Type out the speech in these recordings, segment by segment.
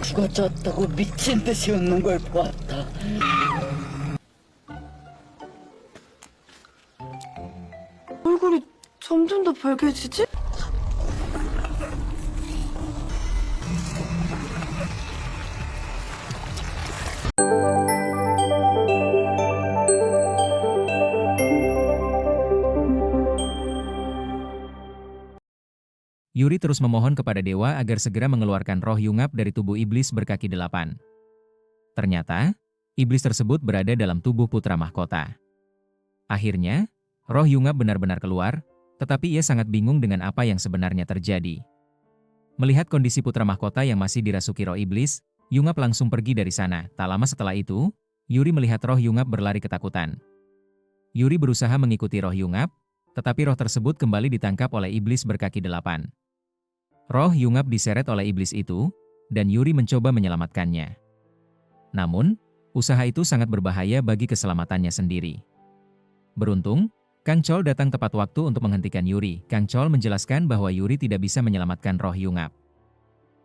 그거 졌다고 미친 듯이 웃는 걸 보았다. 얼굴이 점점 더 빨개지지? Yuri terus memohon kepada dewa agar segera mengeluarkan roh Yungap dari tubuh iblis berkaki 8. Ternyata, iblis tersebut berada dalam tubuh putra mahkota. Akhirnya, roh Yungap benar-benar keluar, tetapi ia sangat bingung dengan apa yang sebenarnya terjadi. Melihat kondisi putra mahkota yang masih dirasuki roh iblis, Yungap langsung pergi dari sana. Tak lama setelah itu, Yuri melihat roh Yungap berlari ketakutan. Yuri berusaha mengikuti roh Yungap, tetapi roh tersebut kembali ditangkap oleh iblis berkaki 8. Roh Yungap diseret oleh iblis itu, dan Yuri mencoba menyelamatkannya. Namun, usaha itu sangat berbahaya bagi keselamatannya sendiri. Beruntung, Kang Chol datang tepat waktu untuk menghentikan Yuri. Kang Chol menjelaskan bahwa Yuri tidak bisa menyelamatkan roh Yungap.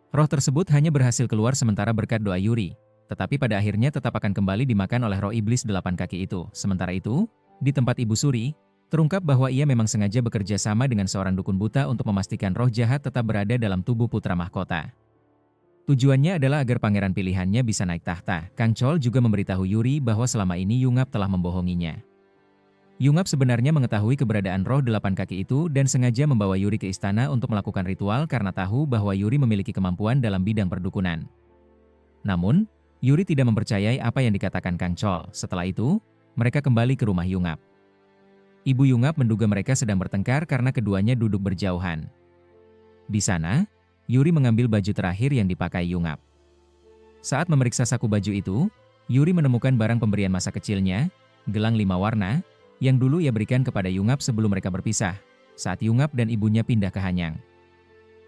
Roh tersebut hanya berhasil keluar sementara berkat doa Yuri, tetapi pada akhirnya tetap akan kembali dimakan oleh roh iblis 8 kaki itu. Sementara itu, di tempat Ibu Suri, terungkap bahwa ia memang sengaja bekerja sama dengan seorang dukun buta untuk memastikan roh jahat tetap berada dalam tubuh putra mahkota. Tujuannya adalah agar pangeran pilihannya bisa naik tahta. Kang Chol juga memberitahu Yuri bahwa selama ini Yungap telah membohonginya. Yungap sebenarnya mengetahui keberadaan roh 8 kaki itu dan sengaja membawa Yuri ke istana untuk melakukan ritual karena tahu bahwa Yuri memiliki kemampuan dalam bidang perdukunan. Namun, Yuri tidak mempercayai apa yang dikatakan Kang Chol. Setelah itu, mereka kembali ke rumah Yungap. Ibu Yungap menduga mereka sedang bertengkar karena keduanya duduk berjauhan. Di sana, Yuri mengambil baju terakhir yang dipakai Yungap. Saat memeriksa saku baju itu, Yuri menemukan barang pemberian masa kecilnya, gelang 5 warna, yang dulu ia berikan kepada Yungap sebelum mereka berpisah, saat Yungap dan ibunya pindah ke Hanyang.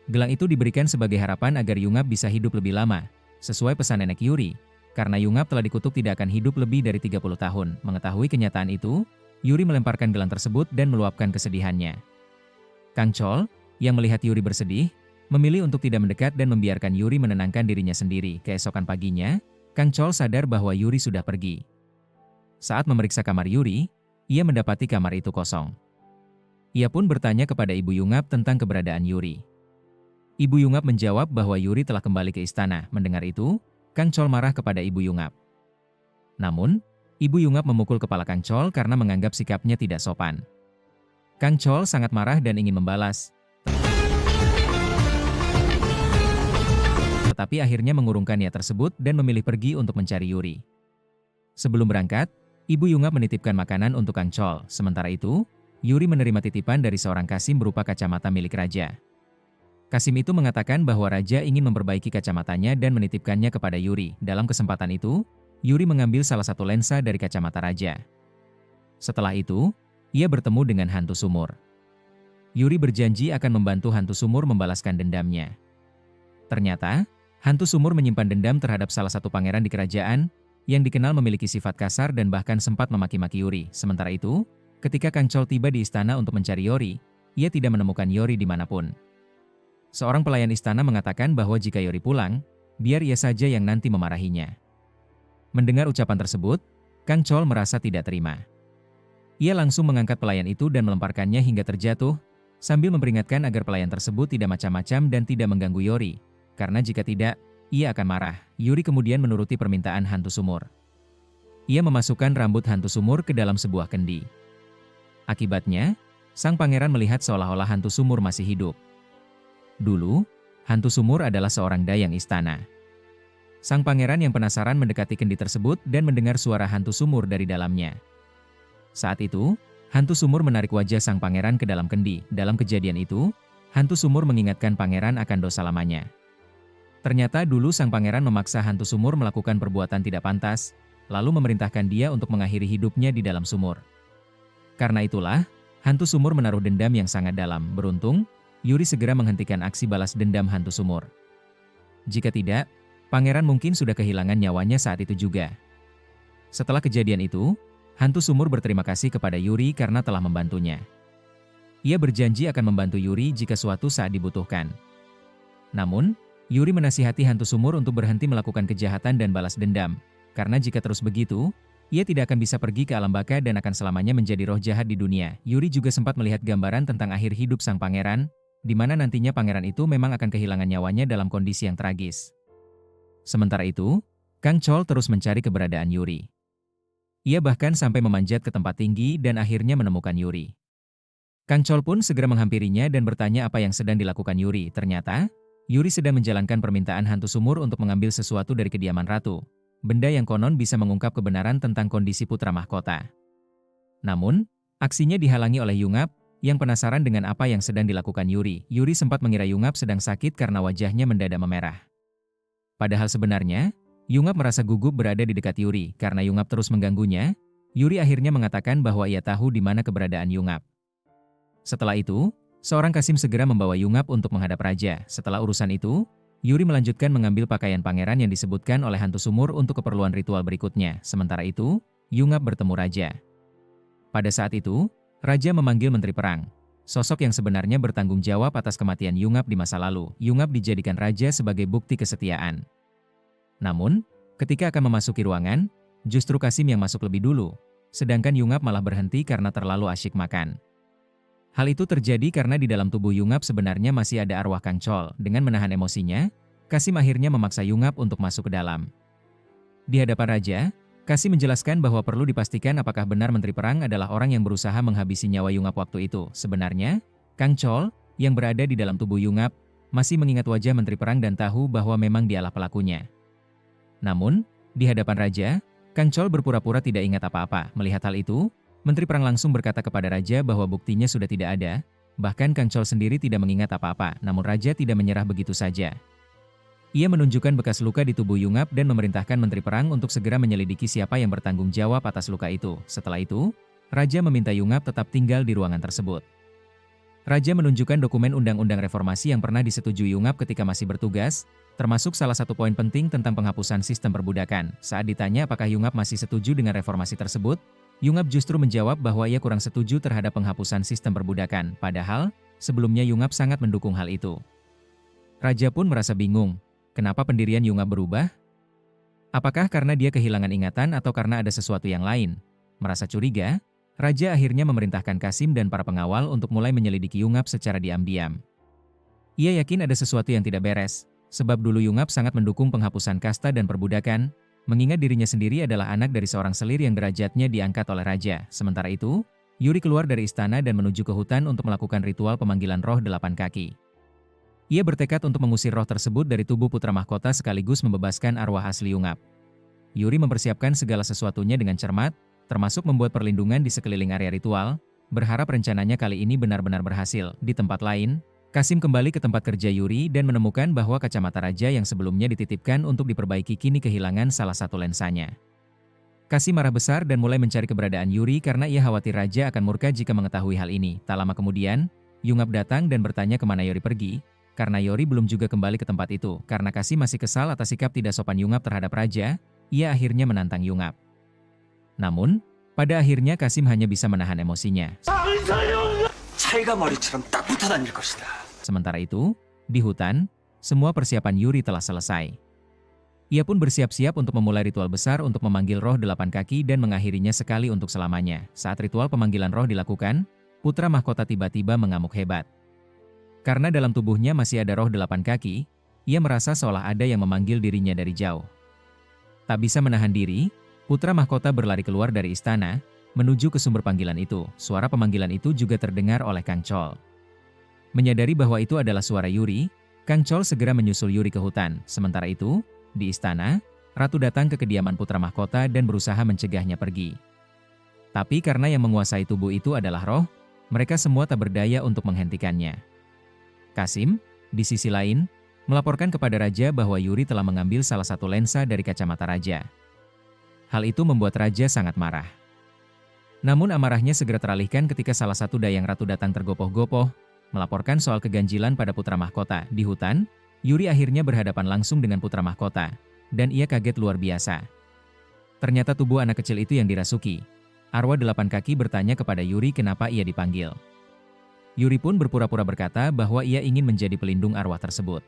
Gelang itu diberikan sebagai harapan agar Yungap bisa hidup lebih lama, sesuai pesan nenek Yuri, karena Yungap telah dikutuk tidak akan hidup lebih dari 30 tahun. Mengetahui kenyataan itu, Yuri melemparkan gelang tersebut dan meluapkan kesedihannya. Kang Chol, yang melihat Yuri bersedih, memilih untuk tidak mendekat dan membiarkan Yuri menenangkan dirinya sendiri. Keesokan paginya, Kang Chol sadar bahwa Yuri sudah pergi. Saat memeriksa kamar Yuri, ia mendapati kamar itu kosong. Ia pun bertanya kepada Ibu Yungap tentang keberadaan Yuri. Ibu Yungap menjawab bahwa Yuri telah kembali ke istana. Mendengar itu, Kang Chol marah kepada Ibu Yungap. Namun, Ibu Yungap memukul kepala Kang Chol karena menganggap sikapnya tidak sopan. Kang Chol sangat marah dan ingin membalas. Tetapi akhirnya mengurungkan niat tersebut dan memilih pergi untuk mencari Yuri. Sebelum berangkat, Ibu Yungap menitipkan makanan untuk Kang Chol. Sementara itu, Yuri menerima titipan dari seorang Kasim berupa kacamata milik raja. Kasim itu mengatakan bahwa raja ingin memperbaiki kacamatanya dan menitipkannya kepada Yuri. Dalam kesempatan itu, Yuri mengambil salah satu lensa dari kacamata raja. Setelah itu, ia bertemu dengan hantu sumur. Yuri berjanji akan membantu hantu sumur membalaskan dendamnya. Ternyata, hantu sumur menyimpan dendam terhadap salah satu pangeran di kerajaan, yang dikenal memiliki sifat kasar dan bahkan sempat memaki-maki Yuri. Sementara itu, ketika Kang Chol tiba di istana untuk mencari Yuri, ia tidak menemukan Yuri dimanapun. Seorang pelayan istana mengatakan bahwa jika Yuri pulang, biar ia saja yang nanti memarahinya. Mendengar ucapan tersebut, Kang Chol merasa tidak terima. Ia langsung mengangkat pelayan itu dan melemparkannya hingga terjatuh, sambil memperingatkan agar pelayan tersebut tidak macam-macam dan tidak mengganggu Yuri, karena jika tidak, ia akan marah. Yuri kemudian menuruti permintaan hantu sumur. Ia memasukkan rambut hantu sumur ke dalam sebuah kendi. Akibatnya, sang pangeran melihat seolah-olah hantu sumur masih hidup. Dulu, hantu sumur adalah seorang dayang istana. Sang pangeran yang penasaran mendekati kendi tersebut dan mendengar suara hantu sumur dari dalamnya. Saat itu, hantu sumur menarik wajah sang pangeran ke dalam kendi. Dalam kejadian itu, hantu sumur mengingatkan pangeran akan dosa lamanya. Ternyata dulu sang pangeran memaksa hantu sumur melakukan perbuatan tidak pantas, lalu memerintahkan dia untuk mengakhiri hidupnya di dalam sumur. Karena itulah, hantu sumur menaruh dendam yang sangat dalam. Beruntung, Yuri segera menghentikan aksi balas dendam hantu sumur. Jika tidak, pangeran mungkin sudah kehilangan nyawanya saat itu juga. Setelah kejadian itu, hantu sumur berterima kasih kepada Yuri karena telah membantunya. Ia berjanji akan membantu Yuri jika suatu saat dibutuhkan. Namun, Yuri menasihati hantu sumur untuk berhenti melakukan kejahatan dan balas dendam, karena jika terus begitu, ia tidak akan bisa pergi ke alam baka dan akan selamanya menjadi roh jahat di dunia. Yuri juga sempat melihat gambaran tentang akhir hidup sang pangeran, di mana nantinya pangeran itu memang akan kehilangan nyawanya dalam kondisi yang tragis. Sementara itu, Kang Chol terus mencari keberadaan Yuri. Ia bahkan sampai memanjat ke tempat tinggi dan akhirnya menemukan Yuri. Kang Chol pun segera menghampirinya dan bertanya apa yang sedang dilakukan Yuri. Ternyata, Yuri sedang menjalankan permintaan hantu sumur untuk mengambil sesuatu dari kediaman ratu, benda yang konon bisa mengungkap kebenaran tentang kondisi putra mahkota. Namun, aksinya dihalangi oleh Yungap, yang penasaran dengan apa yang sedang dilakukan Yuri. Yuri sempat mengira Yungap sedang sakit karena wajahnya mendadak memerah. Padahal sebenarnya, Yungap merasa gugup berada di dekat Yuri. Karena Yungap terus mengganggunya, Yuri akhirnya mengatakan bahwa ia tahu di mana keberadaan Yungap. Setelah itu, seorang Kasim segera membawa Yungap untuk menghadap raja. Setelah urusan itu, Yuri melanjutkan mengambil pakaian pangeran yang disebutkan oleh hantu sumur untuk keperluan ritual berikutnya. Sementara itu, Yungap bertemu raja. Pada saat itu, raja memanggil menteri perang. Sosok yang sebenarnya bertanggung jawab atas kematian Yungap di masa lalu. Yungap dijadikan raja sebagai bukti kesetiaan. Namun, ketika akan memasuki ruangan, justru Kasim yang masuk lebih dulu, sedangkan Yungap malah berhenti karena terlalu asyik makan. Hal itu terjadi karena di dalam tubuh Yungap sebenarnya masih ada arwah Kang Chol. Dengan menahan emosinya, Kasim akhirnya memaksa Yungap untuk masuk ke dalam. Di hadapan raja, Kasim menjelaskan bahwa perlu dipastikan apakah benar menteri perang adalah orang yang berusaha menghabisi nyawa Yungap waktu itu. Sebenarnya, Kang Chol, yang berada di dalam tubuh Yungap, masih mengingat wajah menteri perang dan tahu bahwa memang dialah pelakunya. Namun, di hadapan raja, Kang Chol berpura-pura tidak ingat apa-apa. Melihat hal itu, menteri perang langsung berkata kepada raja bahwa buktinya sudah tidak ada, bahkan Kang Chol sendiri tidak mengingat apa-apa, namun raja tidak menyerah begitu saja. Ia menunjukkan bekas luka di tubuh Yungap dan memerintahkan menteri perang untuk segera menyelidiki siapa yang bertanggung jawab atas luka itu. Setelah itu, raja meminta Yungap tetap tinggal di ruangan tersebut. Raja menunjukkan dokumen undang-undang reformasi yang pernah disetujui Yungap ketika masih bertugas, termasuk salah satu poin penting tentang penghapusan sistem perbudakan. Saat ditanya apakah Yungap masih setuju dengan reformasi tersebut, Yungap justru menjawab bahwa ia kurang setuju terhadap penghapusan sistem perbudakan, padahal sebelumnya Yungap sangat mendukung hal itu. Raja pun merasa bingung, kenapa pendirian Yungap berubah? Apakah karena dia kehilangan ingatan atau karena ada sesuatu yang lain? Merasa curiga, raja akhirnya memerintahkan Kasim dan para pengawal untuk mulai menyelidiki Yungap secara diam-diam. Ia yakin ada sesuatu yang tidak beres, sebab dulu Yungap sangat mendukung penghapusan kasta dan perbudakan, mengingat dirinya sendiri adalah anak dari seorang selir yang derajatnya diangkat oleh raja. Sementara itu, Yuri keluar dari istana dan menuju ke hutan untuk melakukan ritual pemanggilan roh 8 kaki. Ia bertekad untuk mengusir roh tersebut dari tubuh putra mahkota sekaligus membebaskan arwah asli Yungap. Yuri mempersiapkan segala sesuatunya dengan cermat, termasuk membuat perlindungan di sekeliling area ritual, berharap rencananya kali ini benar-benar berhasil. Di tempat lain, Kasim kembali ke tempat kerja Yuri dan menemukan bahwa kacamata raja yang sebelumnya dititipkan untuk diperbaiki kini kehilangan salah satu lensanya. Kasim marah besar dan mulai mencari keberadaan Yuri karena ia khawatir raja akan murka jika mengetahui hal ini. Tak lama kemudian, Yungap datang dan bertanya kemana Yuri pergi, karena Yuri belum juga kembali ke tempat itu. Karena Kasim masih kesal atas sikap tidak sopan Yungap terhadap raja, ia akhirnya menantang Yungap. Namun, pada akhirnya Kasim hanya bisa menahan emosinya. Sementara itu, di hutan, semua persiapan Yuri telah selesai. Ia pun bersiap-siap untuk memulai ritual besar untuk memanggil roh 8 kaki dan mengakhirinya sekali untuk selamanya. Saat ritual pemanggilan roh dilakukan, putra mahkota tiba-tiba mengamuk hebat. Karena dalam tubuhnya masih ada roh 8 kaki, ia merasa seolah ada yang memanggil dirinya dari jauh. Tak bisa menahan diri, putra mahkota berlari keluar dari istana, menuju ke sumber panggilan itu. Suara pemanggilan itu juga terdengar oleh Kang Chol. Menyadari bahwa itu adalah suara Yuri, Kang Chol segera menyusul Yuri ke hutan. Sementara itu, di istana, Ratu datang ke kediaman putra mahkota dan berusaha mencegahnya pergi. Tapi karena yang menguasai tubuh itu adalah roh, mereka semua tak berdaya untuk menghentikannya. Kasim, di sisi lain, melaporkan kepada raja bahwa Yuri telah mengambil salah satu lensa dari kacamata raja. Hal itu membuat raja sangat marah. Namun amarahnya segera teralihkan ketika salah satu dayang ratu datang tergopoh-gopoh, melaporkan soal keganjilan pada putra mahkota. Di hutan, Yuri akhirnya berhadapan langsung dengan putra mahkota, dan ia kaget luar biasa. Ternyata tubuh anak kecil itu yang dirasuki. Arwah 8 kaki bertanya kepada Yuri kenapa ia dipanggil. Yuri pun berpura-pura berkata bahwa ia ingin menjadi pelindung arwah tersebut.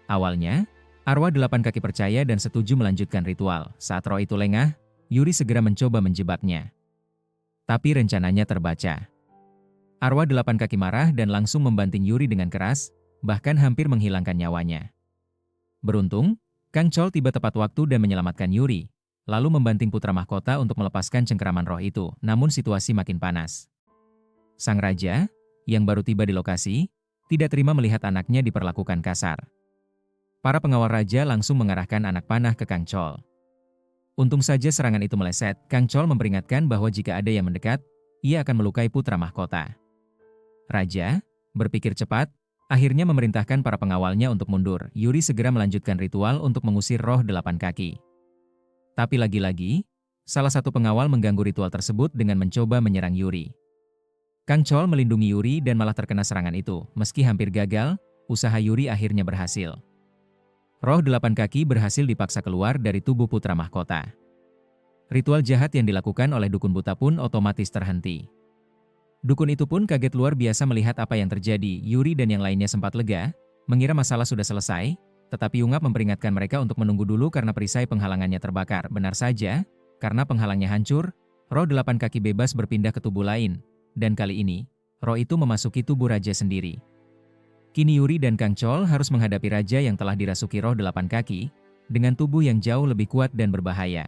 Awalnya, arwah 8 kaki percaya dan setuju melanjutkan ritual. Saat roh itu lengah, Yuri segera mencoba menjebaknya. Tapi rencananya terbaca. Arwah 8 kaki marah dan langsung membanting Yuri dengan keras, bahkan hampir menghilangkan nyawanya. Beruntung, Kang Chol tiba tepat waktu dan menyelamatkan Yuri, lalu membanting putra mahkota untuk melepaskan cengkeraman roh itu, namun situasi makin panas. Sang raja, yang baru tiba di lokasi, tidak terima melihat anaknya diperlakukan kasar. Para pengawal raja langsung mengarahkan anak panah ke Kang Chol. Untung saja serangan itu meleset, Kang Chol memperingatkan bahwa jika ada yang mendekat, ia akan melukai putra mahkota. Raja, berpikir cepat, akhirnya memerintahkan para pengawalnya untuk mundur. Yuri segera melanjutkan ritual untuk mengusir roh 8 kaki. Tapi lagi-lagi, salah satu pengawal mengganggu ritual tersebut dengan mencoba menyerang Yuri. Kang Chol melindungi Yuri dan malah terkena serangan itu. Meski hampir gagal, usaha Yuri akhirnya berhasil. Roh 8 kaki berhasil dipaksa keluar dari tubuh putra mahkota. Ritual jahat yang dilakukan oleh dukun buta pun otomatis terhenti. Dukun itu pun kaget luar biasa melihat apa yang terjadi. Yuri dan yang lainnya sempat lega, mengira masalah sudah selesai, tetapi Yungap memperingatkan mereka untuk menunggu dulu karena perisai penghalangannya terbakar. Benar saja, karena penghalangnya hancur, roh 8 kaki bebas berpindah ke tubuh lain, dan kali ini, roh itu memasuki tubuh raja sendiri. Kini Yuri dan Kang Chol harus menghadapi raja yang telah dirasuki roh 8 kaki, dengan tubuh yang jauh lebih kuat dan berbahaya.